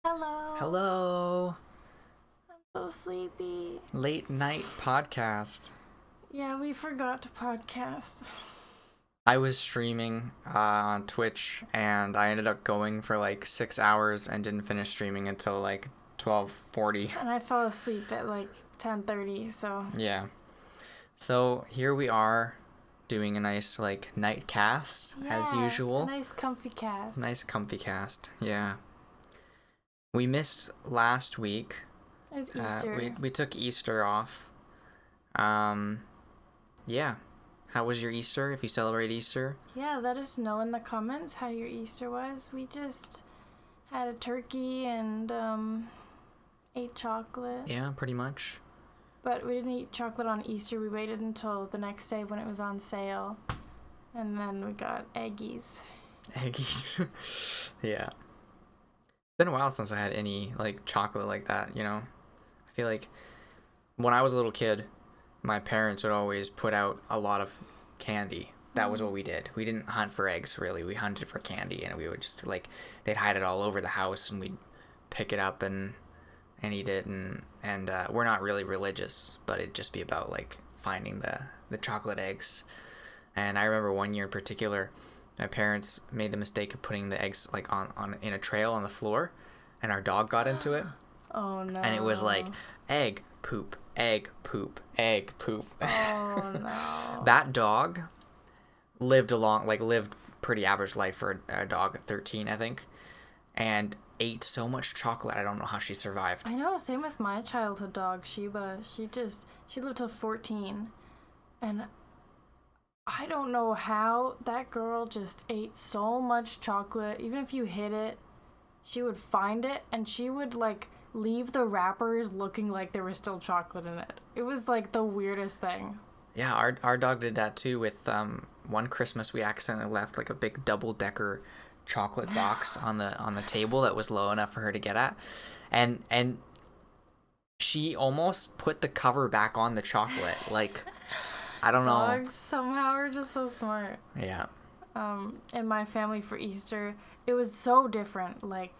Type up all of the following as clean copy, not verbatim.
Hello. Hello. I'm so sleepy. Late night podcast. Yeah, we forgot to podcast. I was streaming on Twitch and I ended up going for like 6 hours and didn't finish streaming until like 12:40. And I fell asleep at like 10:30, so. Yeah. So here we are doing a nice like night cast as usual. A nice comfy cast. Nice comfy cast. Yeah. We missed last week. It was Easter. We took Easter off. Yeah. How was your Easter, if you celebrate Easter? Yeah, let us know in the comments how your Easter was. We just had a turkey and ate chocolate. Yeah, pretty much. But we didn't eat chocolate on Easter. We waited until the next day when it was on sale. And then we got eggies. Eggies. Yeah. It's been a while since I had any like chocolate like that, you know? I feel like when I was a little kid, my parents would always put out a lot of candy. That was what we did. We didn't hunt for eggs, really. We hunted for candy, and we would just like, they'd hide it all over the house, and we'd pick it up and eat it. And we're not really religious, but it'd just be about like finding the chocolate eggs. And I remember one year in particular, my parents made the mistake of putting the eggs like on in a trail on the floor, and our dog got into it. Oh no. And it was like egg, poop, egg, poop, egg, poop. Oh no. That dog lived pretty average life for a dog at 13, I think, and ate so much chocolate. I don't know how she survived. I know, same with my childhood dog, Sheba. She lived till 14, and I don't know how that girl just ate so much chocolate. Even if you hid it, she would find it, and she would like leave the wrappers looking like there was still chocolate in it. It was like the weirdest thing. Yeah, our dog did that too. With one Christmas, we accidentally left like a big double-decker chocolate box on the table that was low enough for her to get at, and she almost put the cover back on the chocolate. Like, I don't know. Dogs somehow are just so smart. Yeah. In my family for Easter, it was so different, like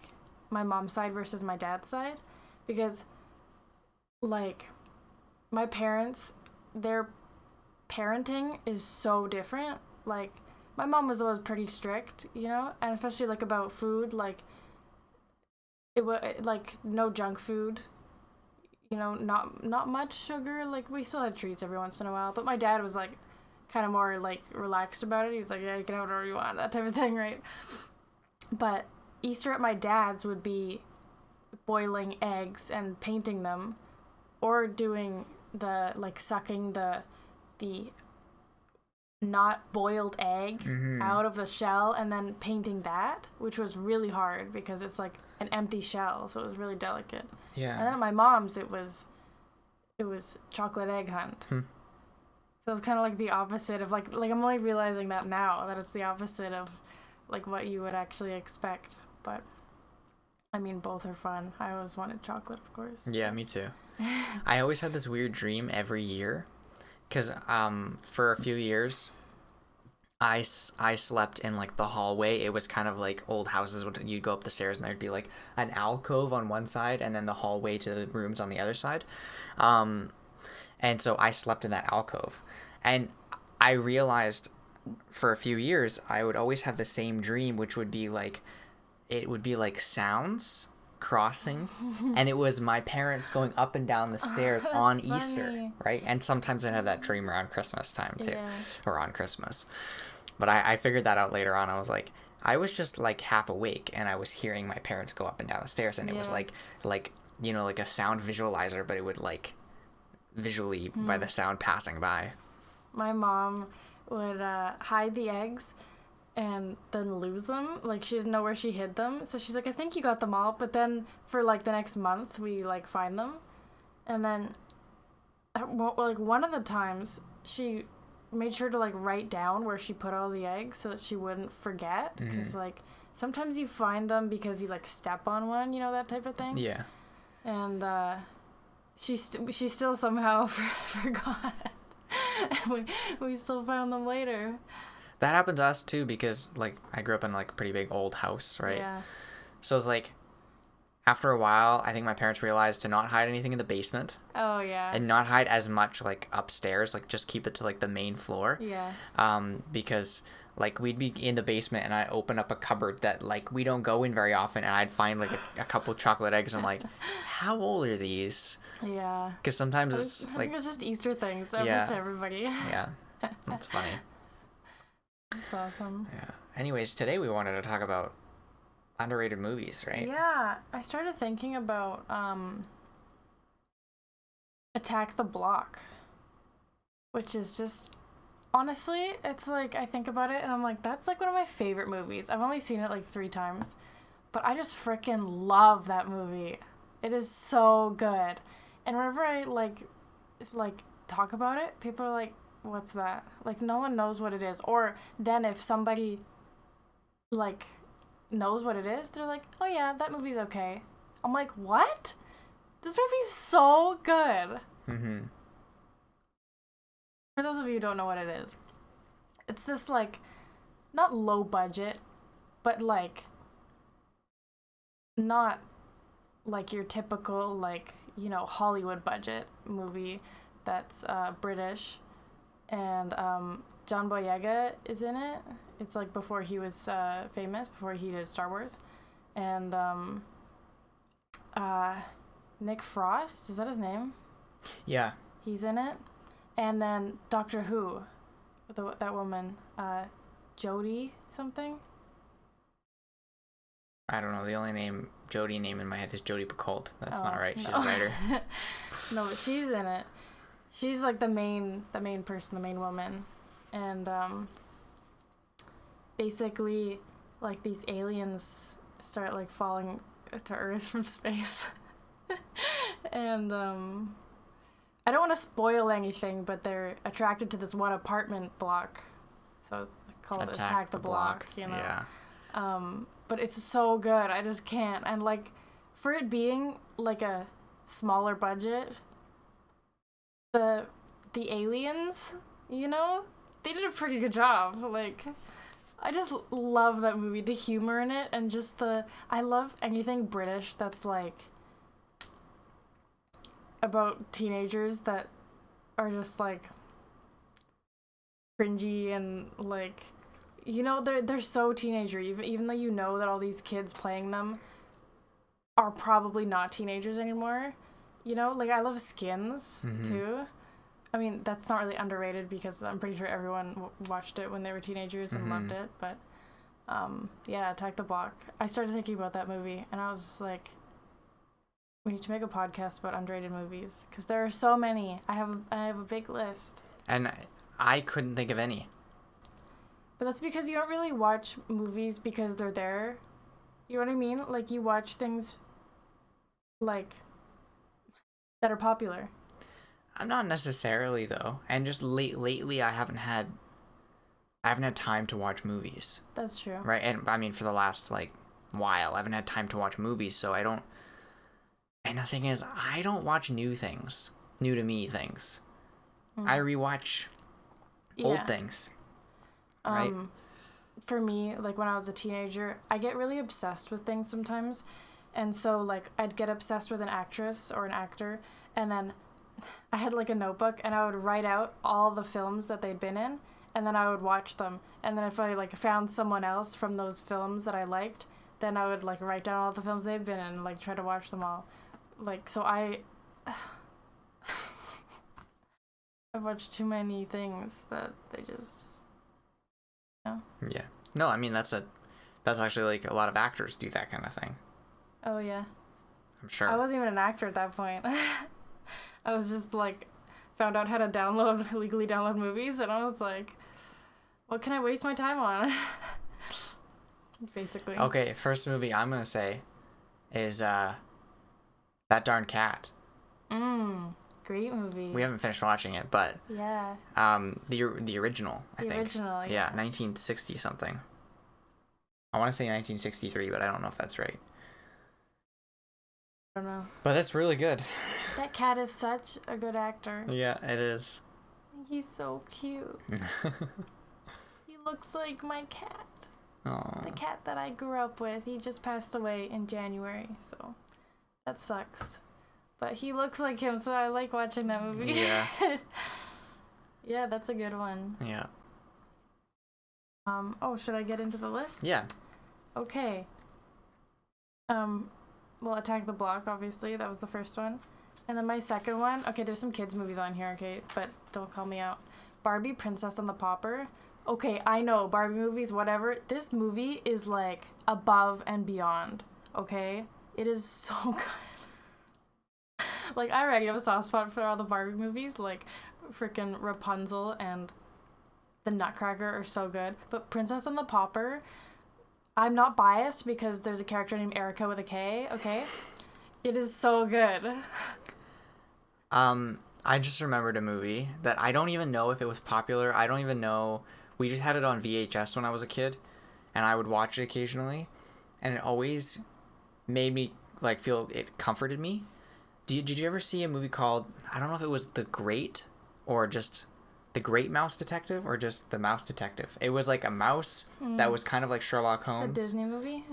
my mom's side versus my dad's side, because like my parents, their parenting is so different. Like my mom was always pretty strict, you know, and especially like about food, like it was like no junk food, you know, not much sugar. Like we still had treats every once in a while, but my dad was like kind of more like relaxed about it. He was like, yeah, you can have whatever you want, that type of thing, right? But Easter at my dad's would be boiling eggs and painting them, or doing the like sucking the not boiled egg out of the shell and then painting that, which was really hard because it's like an empty shell, so it was really delicate. Yeah. And then at my mom's it was chocolate egg hunt. So it's kind of like the opposite of like I'm only realizing that now, that it's the opposite of like what you would actually expect. But I mean, both are fun. I always wanted chocolate, of course. Yeah, me too. I always had this weird dream every year, because for a few years I slept in like the hallway. It was kind of like old houses. You'd go up the stairs and there'd be like an alcove on one side and then the hallway to the rooms on the other side. And so I slept in that alcove, and I realized for a few years I would always have the same dream, which would be like, it would be like sounds crossing, and it was my parents going up and down the stairs on funny. Easter, right? And sometimes I had that dream around Christmas time too, Yeah. or on Christmas. But I figured that out later on. I was like, I was just like half awake and I was hearing my parents go up and down the stairs, and it was like you know, like a sound visualizer, but it would like visually by the sound passing by. My mom would hide the eggs and then lose them. Like she didn't know where she hid them, so she's like, I think you got them all. But then for like the next month we like find them, and then like one of the times she made sure to like write down where she put all the eggs so that she wouldn't forget, because like sometimes you find them because you like step on one, you know, that type of thing. Yeah. And she still somehow forgot. And we still found them later. That happened to us too, because like I grew up in like a pretty big old house, right? Yeah. So it's like after a while, I think my parents realized to not hide anything in the basement. Oh, yeah. And not hide as much, like, upstairs. Like, just keep it to, like, the main floor. Yeah. Because, like, we'd be in the basement, and I'd open up a cupboard that, like, we don't go in very often, and I'd find, like, a couple chocolate eggs. I'm like, how old are these? Yeah. Because sometimes it's, I like... think it's just Easter things. That Yeah. was to everybody. Yeah. That's funny. That's awesome. Yeah. Anyways, today we wanted to talk about underrated movies, right? Yeah, I started thinking about Attack the Block, which is just, honestly, it's like, I think about it and I'm like, that's like one of my favorite movies. I've only seen it like 3 times, but I just freaking love that movie. It is so good. And whenever I like talk about it, people are like, what's that? Like, no one knows what it is. Or then if somebody like knows what it is, they're like, oh yeah, that movie's okay. I'm like, what? This movie's so good. Mm-hmm. For those of you who don't know what it is, it's this like, not low budget, but like, not like your typical like, you know, Hollywood budget movie that's British. And John Boyega is in it. It's like before he was famous, before he did Star Wars. And Nick Frost, is that his name? Yeah. He's in it. And then Doctor Who, that woman, Jodie something? I don't know. The only Jodie name in my head is Jodie Picoult. That's not right. She's no. a writer. No, but she's in it. She's like the main person, the main woman. And basically, like, these aliens start like falling to Earth from space. And I don't want to spoil anything, but they're attracted to this one apartment block. So it's called Attack the Block, you know. Yeah. But it's so good. I just can't. And like, for it being like a smaller budget, the aliens, you know, they did a pretty good job. Like, I just love that movie, the humor in it, and just I love anything British that's like about teenagers that are just like cringy and like, you know, they're so teenager, even though you know that all these kids playing them are probably not teenagers anymore. You know, like, I love Skins too. I mean, that's not really underrated because I'm pretty sure everyone watched it when they were teenagers and loved it. But yeah, Attack the Block. I started thinking about that movie and I was just like, we need to make a podcast about underrated movies because there are so many. I have a big list. And I couldn't think of any. But that's because you don't really watch movies because they're there. You know what I mean? Like, you watch things like that are popular. I'm not necessarily, though. And just lately I haven't had time to watch movies. That's true. Right? And I mean, for the last like while, I haven't had time to watch movies, so I don't. And the thing is, I don't watch new to me things. I rewatch old things. Right? For me, like, when I was a teenager, I get really obsessed with things sometimes. And so, like, I'd get obsessed with an actress or an actor, and then I had, like, a notebook, and I would write out all the films that they'd been in, and then I would watch them. And then if I, like, found someone else from those films that I liked, then I would, like, write down all the films they'd been in and, like, try to watch them all. Like, so I've watched too many things that they just... No? Yeah. No, I mean, that's actually, like, a lot of actors do that kind of thing. Oh, yeah. I'm sure. I wasn't even an actor at that point. I was just, like, found out how to legally download movies, and I was like, what can I waste my time on? Basically. Okay, first movie I'm gonna say is, That Darn Cat. Great movie. We haven't finished watching it, but yeah. The original, I think. The original, yeah. 1960 something. I want to say 1963, but I don't know if that's right. I don't know. But it's really good. That cat is such a good actor. Yeah, it is. He's so cute. He looks like my cat. Aww. The cat that I grew up with. He just passed away in January, so That sucks. But he looks like him, so I like watching that movie. Yeah. Yeah, that's a good one. Yeah. Oh, should I get into the list? Yeah. Okay. Well, Attack the Block, obviously. That was the first one. And then my second one, okay, there's some kids' movies on here, okay, but don't call me out. Barbie, Princess and the Pauper. Okay, I know, Barbie movies, whatever. This movie is, like, above and beyond, okay? It is so good. Like, I already have a soft spot for all the Barbie movies, like, freaking Rapunzel and the Nutcracker are so good. But Princess and the Pauper, I'm not biased because there's a character named Erika with a K, okay? It is so good. I just remembered a movie that I don't even know if it was popular. I don't even know. We just had it on VHS when I was a kid, and I would watch it occasionally, and it always made me, like, feel, it comforted me. Did you ever see a movie called, I don't know if it was The Great, or just The Great Mouse Detective, or just The Mouse Detective? It was like a mouse that was kind of like Sherlock Holmes. It's a Disney movie?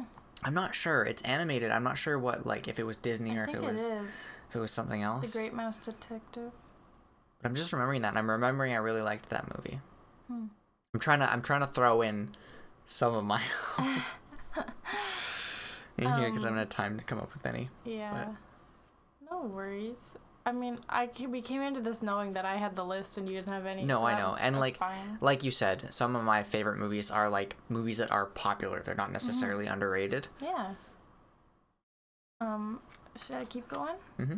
I'm not sure. It's animated. I'm not sure what, like, if it was Disney or if it was something else. The Great Mouse Detective. But I'm just remembering that, and I'm remembering I really liked that movie. I'm trying to throw in some of my own in here because I haven't had time to come up with any. Yeah. But no worries. I mean, we came into this knowing that I had the list and you didn't have any. No, so I know. And fine. like you said, some of my favorite movies are like movies that are popular. They're not necessarily underrated. Yeah. Should I keep going? Mm-hmm.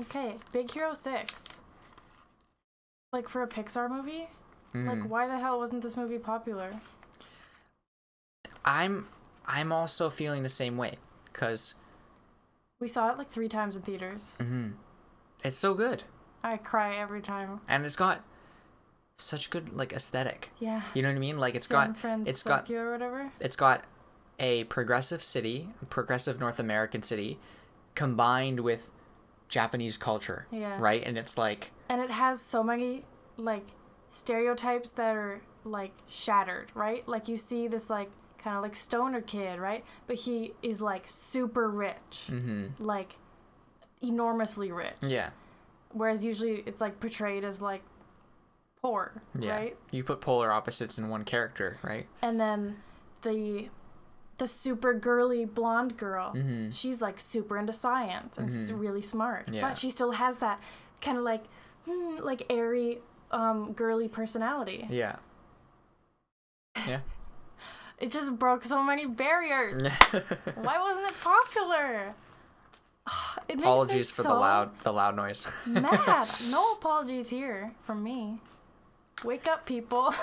Okay, Big Hero 6. Like, for a Pixar movie? Like, why the hell wasn't this movie popular? I'm also feeling the same way, because we saw it like 3 times in theaters. It's so good. I cry every time. And it's got such good, like, aesthetic. Yeah. You know what I mean? Like, it's got or whatever. It's got a progressive city, a progressive North American city, combined with Japanese culture. Yeah. Right? And it's like, and it has so many, like, stereotypes that are, like, shattered, right? Like, you see this, like, kind of like stoner kid, right? But he is, like, super rich. Like, enormously rich. Yeah. Whereas usually it's, like, portrayed as, like, poor, right? You put polar opposites in one character, right? And then the super girly blonde girl, she's, like, super into science and really smart. Yeah. But she still has that kind of, like airy, girly personality. Yeah. Yeah. It just broke so many barriers. Why wasn't it popular? It Apologies for the loud noise. Mad. No apologies here from me. Wake up, people.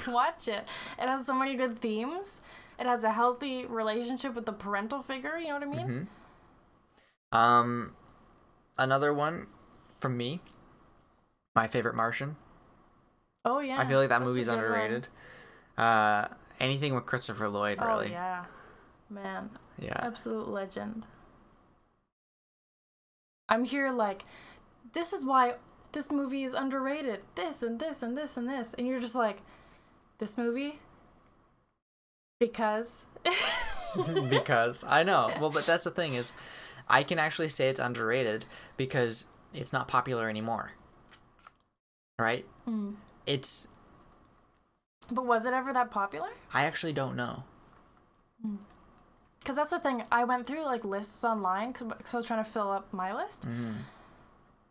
Watch it. It has so many good themes. It has a healthy relationship with the parental figure, you know what I mean? Another one from me, my favorite Martian. Oh, yeah. I feel like that movie's underrated. Anything with Christopher Lloyd, really. Oh, yeah. Man. Yeah. Absolute legend. I'm here like, this is why this movie is underrated. This and this and this and this. And you're just like, this movie? Because? Because. I know. Well, but that's the thing is, I can actually say it's underrated because it's not popular anymore. Right? It's... But was it ever that popular? I actually don't know. Because that's the thing. I went through, like, lists online because I was trying to fill up my list. And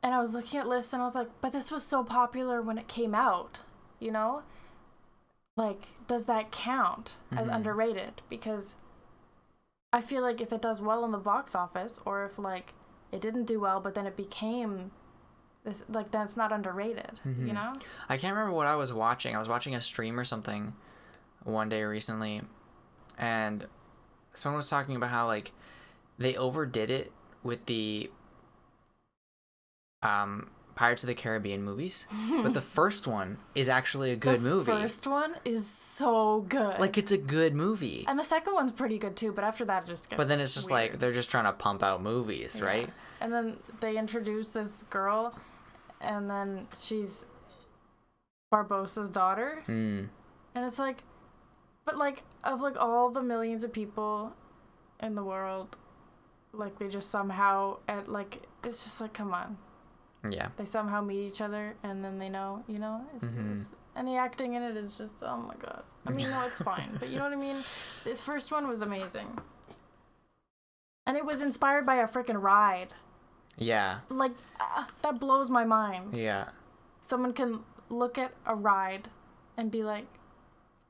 I was looking at lists and I was like, but this was so popular when it came out, you know? Like, does that count as underrated? Because I feel like if it does well in the box office, or if, like, it didn't do well, but then it became this, like, then it's not underrated, you know? I can't remember what I was watching. I was watching a stream or something one day recently, and someone was talking about how, like, they overdid it with the Pirates of the Caribbean movies, but the first one is actually a good movie. The first one is so good. Like, it's a good movie. And the second one's pretty good too, but after that it just gets But then it's just weird. like, they're just trying to pump out movies, right? And then they introduce this girl, and then she's Barbossa's daughter. And it's like, but like, of like all the millions of people in the world, like they just somehow it's just like, come on. Yeah. They somehow meet each other and then they know, it's just, and the acting in it is just, oh my god. I mean, no, it's fine, but you know what I mean? This first one was amazing. And it was inspired by a freaking ride. Yeah. Like, that blows my mind. Yeah. Someone can look at a ride and be like,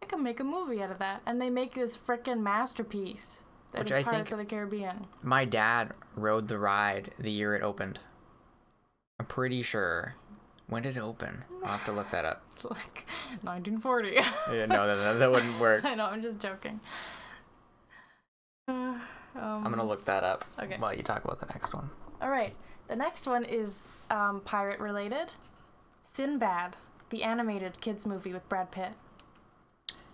I can make a movie out of that. And they make this freaking masterpiece. That is Pirates of the Caribbean. My dad rode the ride the year it opened. I'm pretty sure. When did it open? I'll have to look that up. It's like 1940. Yeah, no, that wouldn't work. I know, I'm just joking. I'm going to look that up okay. while you talk about the next one. All right. The next one is pirate related. Sinbad, the animated kids movie with Brad Pitt.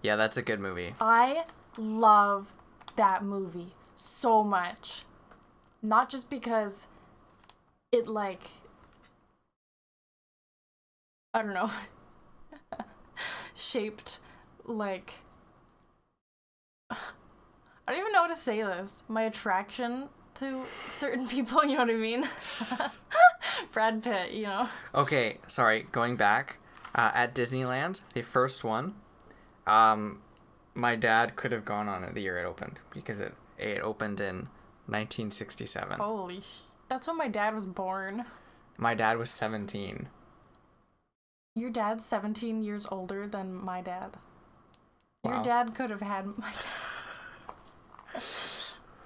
Yeah, that's a good movie. I love that movie so much. Not just because it, like, I don't know, shaped, like, I don't even know how to say this. My attraction to certain people, you know what I mean? Brad Pitt, Okay, sorry, going back, at Disneyland, the first one, my dad could have gone on it the year it opened, because it opened in 1967. Holy that's when my dad was born. My dad was 17. Your dad's 17 years older than my dad. Wow. Your dad could have had my dad.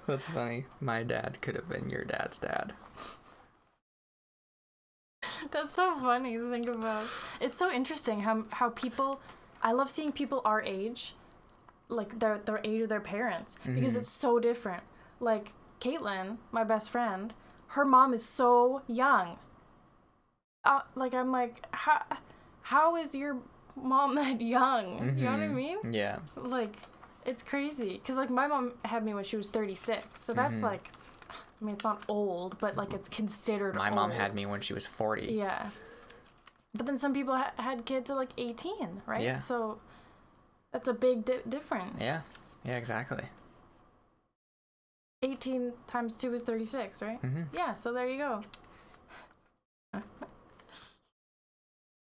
That's funny. My dad could have been your dad's dad. That's so funny to think about. It's so interesting how people... I love seeing people our age, like their age of their parents, because it's so different. Like, Caitlin, my best friend, her mom is so young. Like, I'm like, how is your mom that young? You know what I mean? Yeah. Like, it's crazy. Because, like, my mom had me when she was 36. So that's, like, I mean, it's not old, but, like, it's considered My old. mom had me when she was 40. Yeah. But then some people had kids at, like, 18, right? Yeah. So that's a big difference. Yeah. Yeah, exactly. 18 times 2 is 36, right? Yeah, so there you go.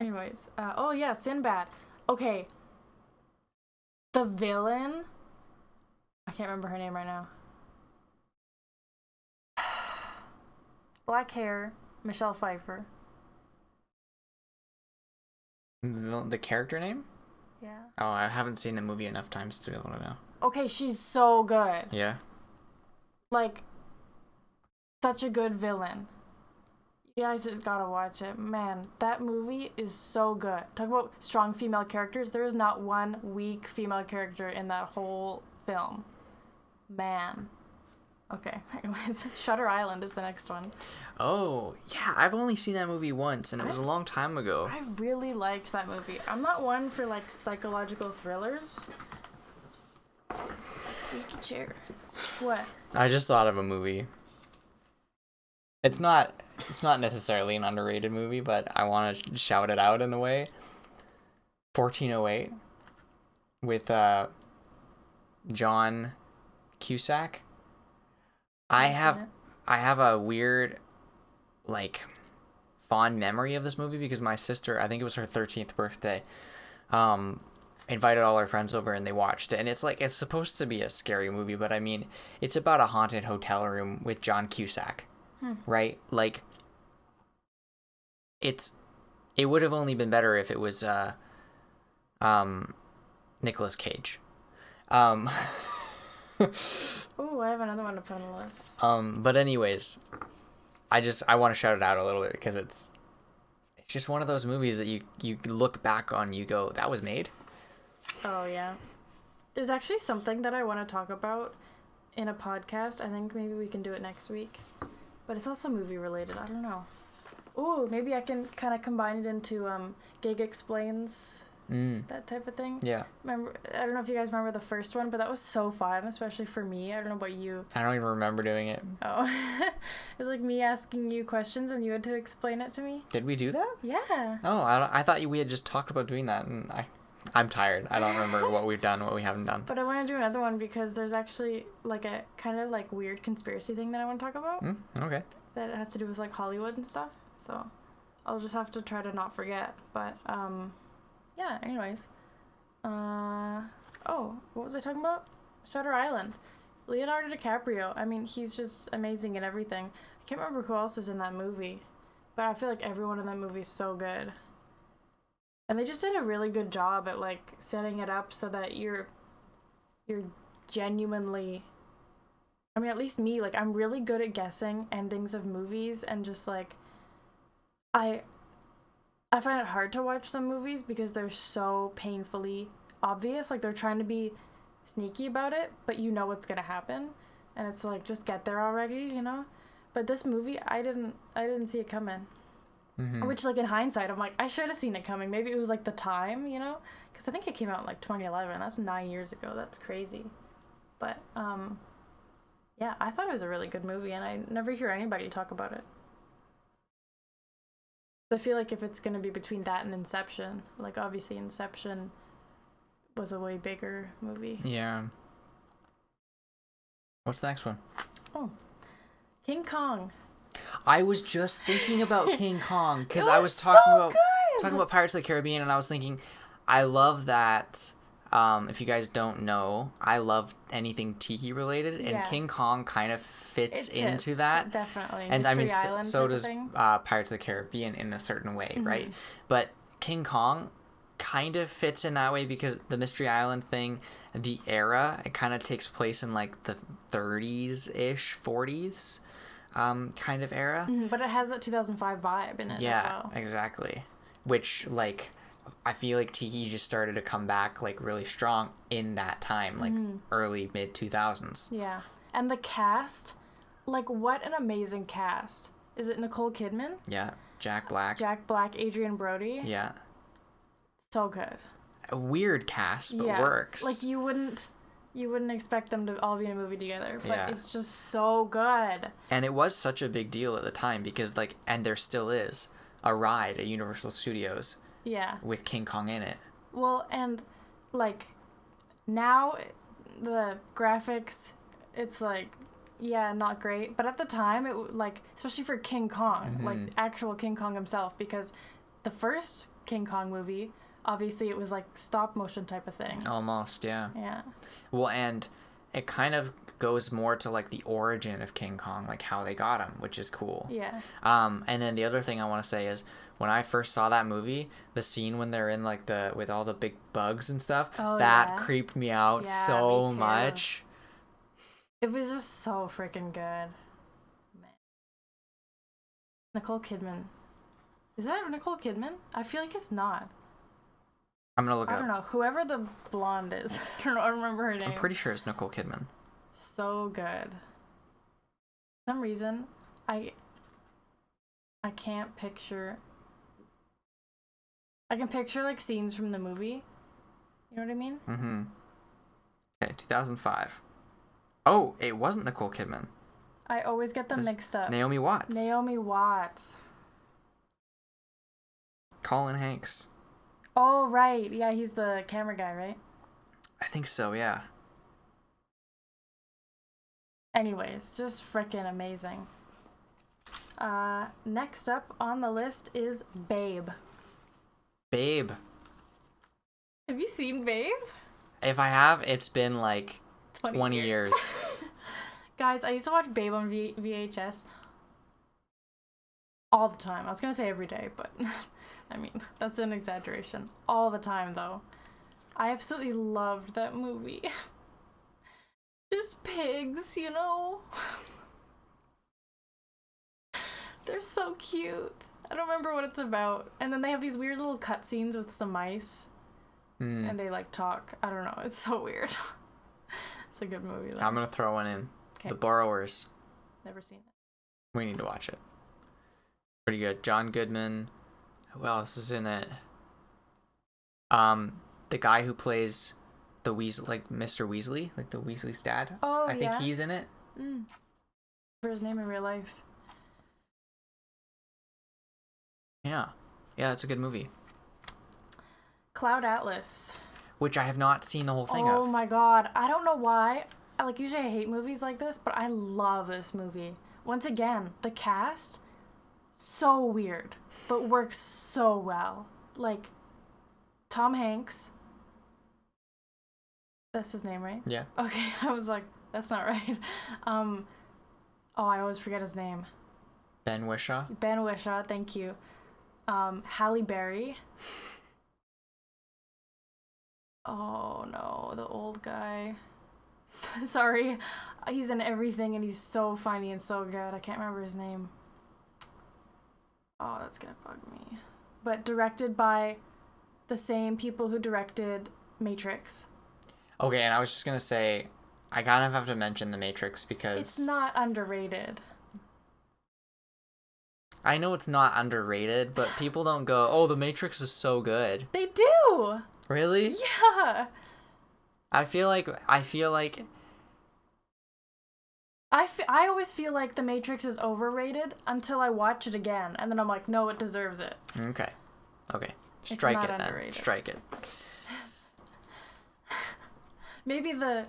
Anyways, oh yeah, Sinbad. Okay. The villain, I can't remember her name right now. Black hair, Michelle Pfeiffer. The character name? Yeah. Oh, I haven't seen the movie enough times to be able to know. Okay, she's so good. Yeah. Like, such a good villain. You guys just gotta watch it. Man, that movie is so good. Talk about strong female characters. There is not one weak female character in that whole film. Man. Okay, anyways. Shutter Island is the next one. Oh, yeah, I've only seen that movie once, and it was a long time ago. I really liked that movie. I'm not one for, like, psychological thrillers. Squeaky chair. What? I just thought of a movie. It's not necessarily an underrated movie, but I want to shout it out in a way. 1408 with John Cusack. I have a weird, like, fond memory of this movie because my sister, I think it was her 13th birthday, invited all her friends over and they watched it. And it's like, it's supposed to be a scary movie, but I mean, it's about a haunted hotel room with John Cusack, right? Like, it would have only been better if it was Nicolas Cage. Oh, I have another one to put on the list. But anyways, I want to shout it out a little bit because it's just one of those movies that you look back on, you go, that was made. Oh yeah. There's actually something that I want to talk about in a podcast. I think maybe we can do it next week. But it's also movie related. I don't know. Ooh, maybe I can kind of combine it into Gig Explains. That type of thing. Yeah. Remember, I don't know if you guys remember the first one, but that was so fun, especially for me. I don't know about you. I don't even remember doing it. Oh. It was like me asking you questions and you had to explain it to me. Did we do that? Yeah. Oh, I thought we had just talked about doing that, and I'm tired. I don't remember what we've done, what we haven't done. But I want to do another one because there's actually like a kind of like weird conspiracy thing that I want to talk about. Okay. That has to do with like Hollywood and stuff. So I'll just have to try to not forget. But yeah. Anyways, what was I talking about? Shutter Island. Leonardo DiCaprio. I mean, he's just amazing in everything. I can't remember who else is in that movie, but I feel like everyone in that movie is so good. And they just did a really good job at like setting it up so that you're genuinely, I mean, at least me, like I'm really good at guessing endings of movies, and just like I find it hard to watch some movies because they're so painfully obvious. Like they're trying to be sneaky about it, but you know what's gonna happen, and it's like, just get there already, you know. But this movie, I didn't see it coming. Which, like, in hindsight, I'm like, I should have seen it coming. Maybe it was, like, the time, you know? Because I think it came out in, like, 2011. That's 9 years ago. That's crazy. But, yeah, I thought it was a really good movie, and I never hear anybody talk about it. I feel like if it's going to be between that and Inception, like, obviously Inception was a way bigger movie. Yeah. What's the next one? Oh. King Kong. I was just thinking about King Kong because I was talking about Pirates of the Caribbean, and I was thinking, I love that. If you guys don't know, I love anything tiki related, and King Kong kind of fits into that. Definitely. And Mystery I mean, Island so does Pirates of the Caribbean in a certain way, right? But King Kong kind of fits in that way because the Mystery Island thing, the era, it kind of takes place in like the 30s-ish, 40s. Kind of era. But it has that 2005 vibe in it as well. Yeah, exactly. Which, like, I feel like Tiki just started to come back, like, really strong in that time, like, early, mid-2000s. Yeah. And the cast, like, what an amazing cast. Is it Nicole Kidman? Yeah. Jack Black, Adrian Brody. Yeah. So good. A weird cast, but works. Like, you wouldn't expect them to all be in a movie together, but it's just so good. And it was such a big deal at the time because, like, and there still is a ride at Universal Studios. Yeah. With King Kong in it. Well, and, like, now the graphics, it's, like, not great. But at the time, it, like, especially for King Kong, like, actual King Kong himself, because the first King Kong movie, obviously it was like stop motion type of thing. Almost, yeah. Yeah. Well, and it kind of goes more to like the origin of King Kong, like how they got him, which is cool. Yeah. And then the other thing I want to say is when I first saw that movie, the scene when they're in like with all the big bugs and stuff, that creeped me out so much. It was just so freaking good. Man. Nicole Kidman. Is that Nicole Kidman? I feel like it's not. I'm gonna look it up. I don't know. Whoever the blonde is. I don't know. I don't remember her name. I'm pretty sure it's Nicole Kidman. So good. For some reason, I can't picture. I can picture like scenes from the movie. You know what I mean? Mm-hmm. Okay, 2005. Oh, it wasn't Nicole Kidman. I always get them mixed up. Naomi Watts. Colin Hanks. Oh, right. Yeah, he's the camera guy, right? I think so, yeah. Anyways, just freaking amazing. Next up on the list is Babe. Babe. Have you seen Babe? If I have, it's been like 20 years. Guys, I used to watch Babe on VHS all the time. I was going to say every day, but I mean, that's an exaggeration. All the time, though. I absolutely loved that movie. Just pigs, you know? They're so cute. I don't remember what it's about. And then they have these weird little cutscenes with some mice. And they, like, talk. I don't know. It's so weird. It's a good movie, though. I'm going to throw one in. Okay. The Borrowers. Never seen it. We need to watch it. Pretty good. John Goodman. Who else is in it? The guy who plays the like Mr. Weasley, like the Weasley's dad. Oh, I think he's in it. For his name in real life. Yeah, it's a good movie. Cloud Atlas. Which I have not seen the whole thing of. Oh my god. I don't know why. Usually I hate movies like this, but I love this movie. Once again, the cast, so weird, but works so well. Like, Tom Hanks. That's his name, right? Yeah. Okay, I was like, that's not right. I always forget his name. Ben Whishaw. Ben Whishaw, thank you. Halle Berry. Oh no, the old guy. Sorry. He's in everything and he's so funny and so good. I can't remember his name. Oh, that's gonna bug me. But directed by the same people who directed Matrix. Okay, and I was just gonna say, I kind of have to mention The Matrix because... It's not underrated. I know it's not underrated, but people don't go, oh, The Matrix is so good. They do! Really? Yeah! I feel like I always feel like The Matrix is overrated until I watch it again, and then I'm like, no, it deserves it. Okay. Strike it then. Underrated. Strike it. Maybe the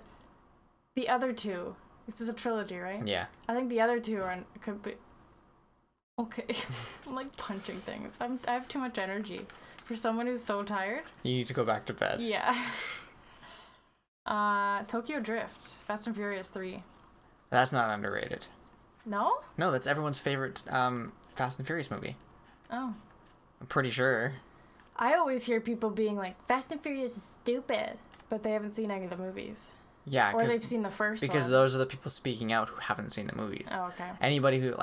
other two. This is a trilogy, right? Yeah. I think the other two could be... Okay. I'm like punching things. I have too much energy. For someone who's so tired. You need to go back to bed. Yeah. Tokyo Drift. Fast and Furious 3. That's not underrated. No? No, that's everyone's favorite Fast and Furious movie. Oh. I'm pretty sure. I always hear people being like, Fast and Furious is stupid. But they haven't seen any of the movies. Yeah. Or they've seen the first one. Because those are the people speaking out who haven't seen the movies. Oh, okay. Anybody who,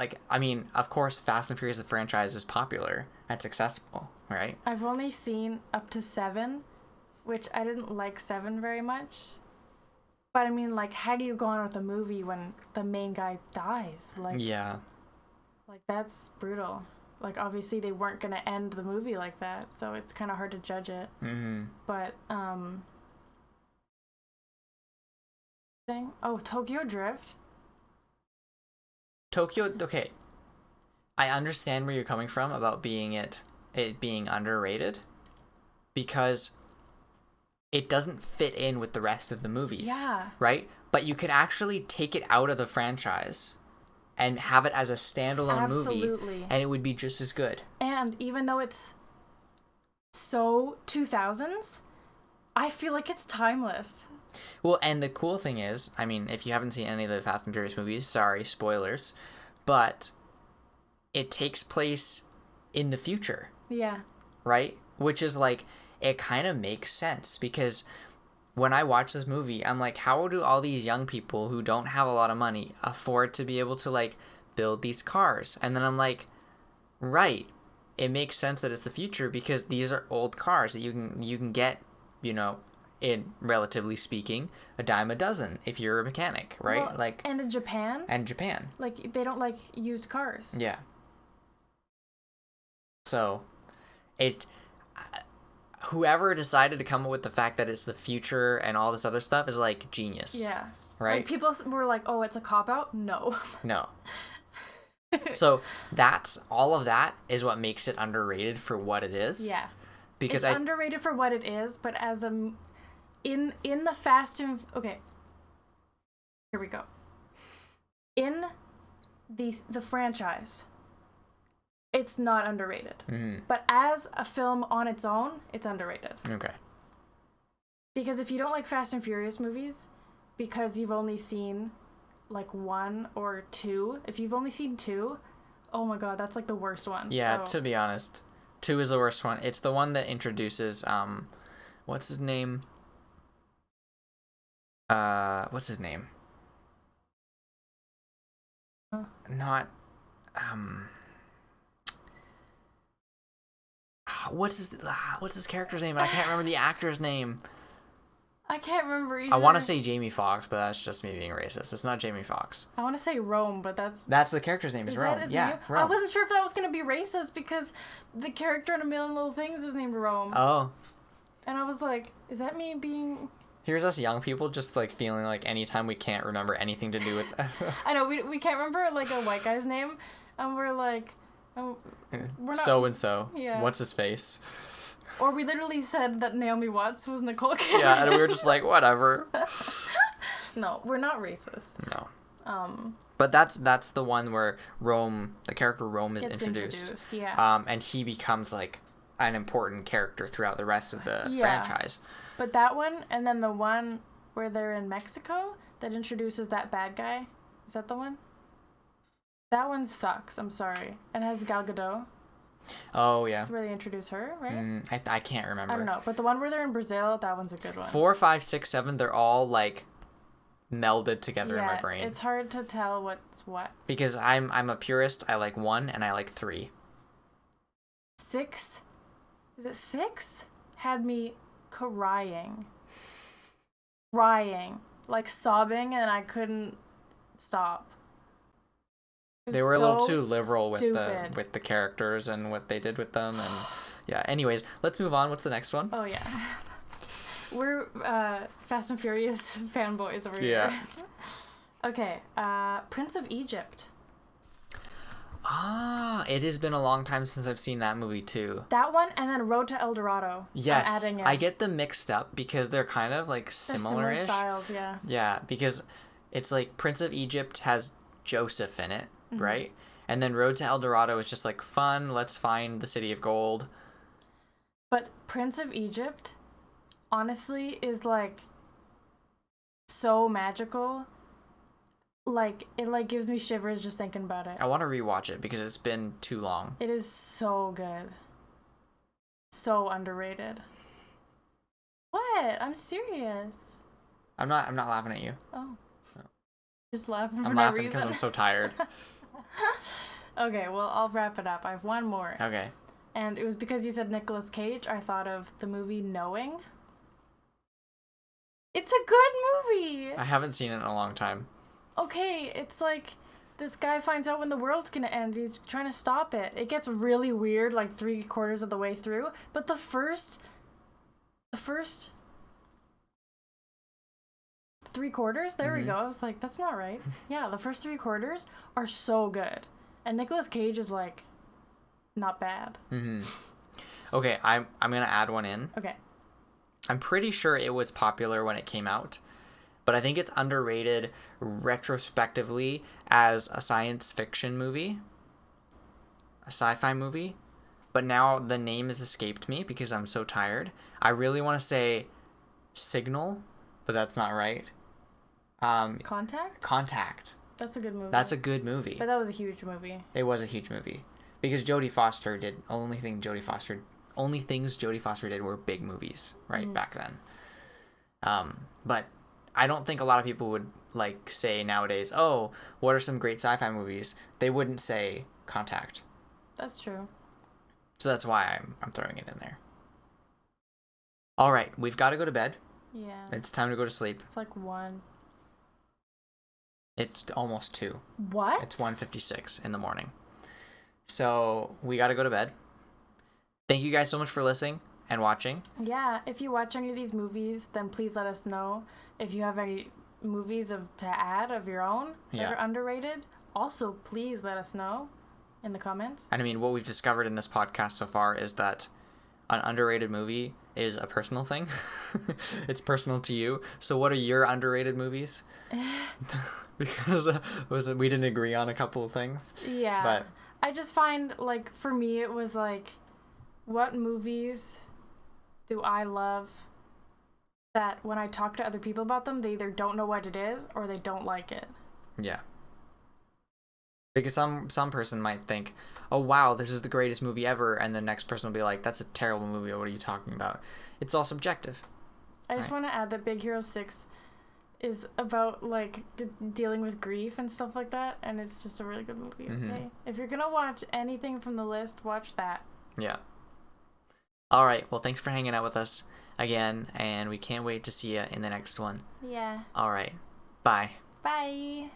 of course, Fast and Furious, the franchise, is popular. That's accessible, right? I've only seen up to 7, which I didn't like 7 very much. But I mean, like, how do you go on with a movie when the main guy dies? Like, yeah. Like, that's brutal. Like, obviously they weren't going to end the movie like that, so it's kind of hard to judge it. Mm-hmm. But, Tokyo Drift. Okay. I understand where you're coming from about it being underrated, because it doesn't fit in with the rest of the movies. Yeah. Right? But you could actually take it out of the franchise and have it as a standalone movie, and it would be just as good. And even though it's so 2000s, I feel like it's timeless. Well, and the cool thing is, I mean, if you haven't seen any of the Fast and Furious movies, sorry, spoilers, but it takes place in the future. Yeah. Right? Which is like, it kind of makes sense, because when I watch this movie, I'm like, how do all these young people who don't have a lot of money afford to be able to, like, build these cars? And then I'm like, right, it makes sense that it's the future, because these are old cars that you can get, in, relatively speaking, a dime a dozen if you're a mechanic, right? Well, and in Japan. Like, they don't like used cars. Yeah. So, whoever decided to come up with the fact that it's the future and all this other stuff is, like, genius. Yeah. Right? Like, people were like, oh, it's a cop-out? No. No. So, all of that is what makes it underrated for what it is. Yeah. Because it's underrated for what it is, but as in the Fast and... Okay. Here we go. In the franchise, it's not underrated. Mm-hmm. But as a film on its own, it's underrated. Okay. Because if you don't like Fast and Furious movies, because you've only seen, like, 1 or 2, if you've only seen 2, oh my god, that's, like, the worst one. Yeah, to be honest. 2 is the worst one. It's the one that introduces, what's his name? What's his name? Not, what's his character's name? I can't remember the actor's name. I can't remember either. I want to say Jamie Foxx, but that's just me being racist. It's not Jamie Foxx. I want to say Rome, but that's the character's name. Is Rome? Yeah, name? Rome. I wasn't sure if that was gonna be racist because the character in A Million Little Things is named Rome. Oh. And I was like, is that me being? Here's us young people just, like, feeling like anytime we can't remember anything to do with. I know we can't remember, like, a white guy's name, and we're like, we're not. So and so. Yeah. What's his face? Or we literally said that Naomi Watts was Nicole Kidman. Yeah, and we were just like, whatever. No, we're not racist. No. But that's the one where Rome, the character Rome, is introduced. Yeah. And he becomes like an important character throughout the rest of the franchise. But that one, and then the one where they're in Mexico that introduces that bad guy. Is that the one? That one sucks. I'm sorry. And has Gal Gadot. Oh, yeah. That's where they introduce her, right? I can't remember. I don't know. But the one where they're in Brazil, that one's a good one. 4, 5, 6, 7, they're all like melded together in my brain. It's hard to tell what's what. Because I'm a purist. I like 1 and I like 3. 6? Is it 6? Had me crying. Like sobbing, and I couldn't stop. They were a little too liberal with the characters and what they did with them, and yeah. Anyways, let's move on. What's the next one? Oh yeah, we're Fast and Furious fanboys over here. Okay, Prince of Egypt. It has been a long time since I've seen that movie too. That one, and then Road to El Dorado. Yes, I get them mixed up because they're kind of like similar-ish. Similar styles, yeah. Yeah, because it's like Prince of Egypt has Joseph in it, right? And then Road to El Dorado is just like fun. Let's find the city of gold. But Prince of Egypt, honestly, is like so magical. Like, it like gives me shivers just thinking about it. I want to rewatch it because it's been too long. It is so good. So underrated. What? I'm serious. I'm not laughing at you. Oh. No. Just laughing for I'm no laughing reason. because I'm so tired. Okay, well, I'll wrap it up. I have one more. Okay. And it was because you said Nicolas Cage, I thought of the movie Knowing. It's a good movie! I haven't seen it in a long time. Okay, it's like this guy finds out when the world's gonna end. He's trying to stop it. It gets really weird like 3/4 of the way through. But the first 3/4, there we go. I was like, that's not right. Yeah, the first 3/4 are so good. And Nicolas Cage is like not bad. Okay, I'm gonna add one in. Okay. I'm pretty sure it was popular when it came out, but I think it's underrated retrospectively as a science fiction movie, a sci-fi movie, but now the name has escaped me because I'm so tired. I really want to say Signal, but that's not right. Contact. That's a good movie. That's a good movie. But that was a huge movie. It was a huge movie because Jodie Foster did only things Jodie Foster did were big movies back then. But I don't think a lot of people would like say nowadays, oh, what are some great sci-fi movies? They wouldn't say Contact. That's true. So that's why I'm throwing it in there. All right, we've got to go to bed. Yeah. It's time to go to sleep. It's like 1. It's almost 2. What? It's 1:56 in the morning. So we got to go to bed. Thank you guys so much for listening and watching. Yeah, if you watch any of these movies, then please let us know. If you have any movies to add of your own that are underrated, also please let us know in the comments. And I mean, what we've discovered in this podcast so far is that an underrated movie is a personal thing. It's personal to you. So what are your underrated movies? Because we didn't agree on a couple of things. Yeah. But I just find, like, for me, it was like, what movies do I love that when I talk to other people about them, they either don't know what it is or they don't like it? Yeah. Because some person might think, oh, wow, this is the greatest movie ever. And the next person will be like, that's a terrible movie. What are you talking about? It's all subjective. I just want to add that Big Hero 6 is about, like, dealing with grief and stuff like that. And it's just a really good movie, okay? If you're going to watch anything from the list, watch that. Yeah. All right. Well, thanks for hanging out with us again. And we can't wait to see you in the next one. Yeah. All right. Bye. Bye.